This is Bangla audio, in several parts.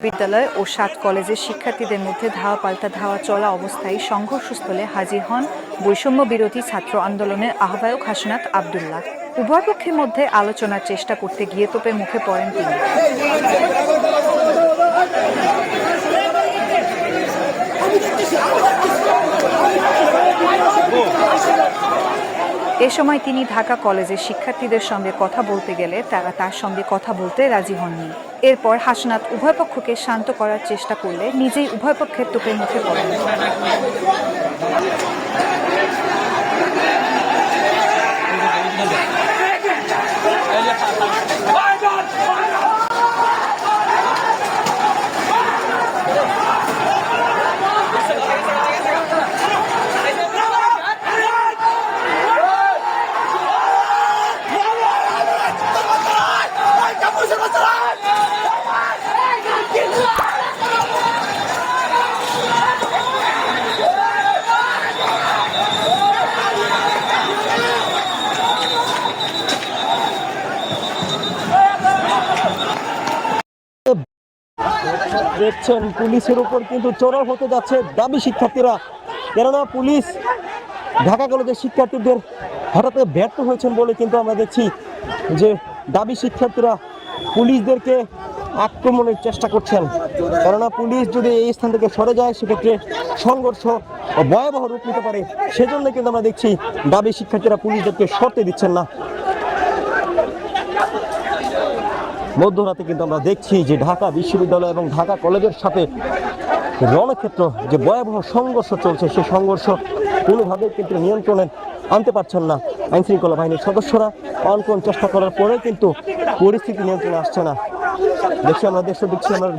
বিদ্যালয় ও ৭ কলেজের শিক্ষার্থীদের মধ্যে ধাওয়া পাল্টা ধাওয়া চলা অবস্থায় সংঘর্ষস্থলে হাজির হন বৈষম্য বিরোধী ছাত্র আন্দোলনের আহ্বায়ক হাসনাত আব্দুল্লাহ। উভয় পক্ষের মধ্যে আলোচনার চেষ্টা করতে গিয়ে তোপের মুখে পড়েন তিনি। এ সময় তিনি ঢাকা কলেজের শিক্ষার্থীদের সঙ্গে কথা বলতে গেলে তারা তার সঙ্গে কথা বলতে রাজি হননি। এরপর হাসনাত উভয় পক্ষকে শান্ত করার চেষ্টা করলে নিজেই উভয় পক্ষের তোপের মুখে পড়েন। দেখছেন পুলিশের উপর কিন্তু চড়াও হতে যাচ্ছে দাবি শিক্ষার্থীরা, কেননা পুলিশ ঢাকা কলেজের শিক্ষার্থীদের হঠাৎ ব্যর্থ হয়েছেন বলে কিন্তু আমরা দেখছি যে দাবি শিক্ষার্থীরা পুলিশদেরকে আক্রমণের চেষ্টা করছেন। কেননা পুলিশ যদি এই স্থান থেকে সরে যায় সেক্ষেত্রে সংঘর্ষ ভয়াবহ রূপ নিতে পারে, সেজন্য কিন্তু আমরা দেখছি দাবি শিক্ষার্থীরা পুলিশদেরকে সরতে দিচ্ছেন না। মধ্যরাতে কিন্তু আমরা দেখছি যে ঢাকা বিশ্ববিদ্যালয় এবং ঢাকা কলেজের সাথে রণক্ষেত্র যে ভয়াবহ সংঘর্ষ চলছে, সেই সংঘর্ষ কোনোভাবে কিন্তু নিয়ন্ত্রণে আনতে পারছেন না আইন শৃঙ্খলা বাহিনীর সদস্যরা। অনকন চেষ্টা করার পরে কিন্তু পরিস্থিতি নিয়ন্ত্রণে আসছে না। দেখছি আমরা দেখছি আমরা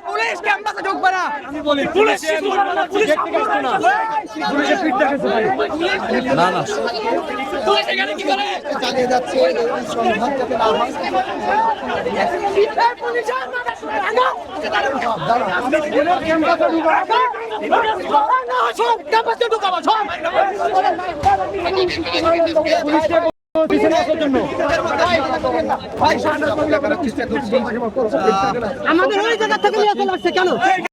পুলিশ ক্যাম্পাসে ঢুকবে না, পুলিশ না না পুলিশ এখানে কি করে চালিয়ে যাচ্ছে সংঘাত যাতে না হয়। ক্যাম্পাসে ঢুকাবো আমাদের ওই জায়গা থেকে নিয়ে চলে আসছে কেন?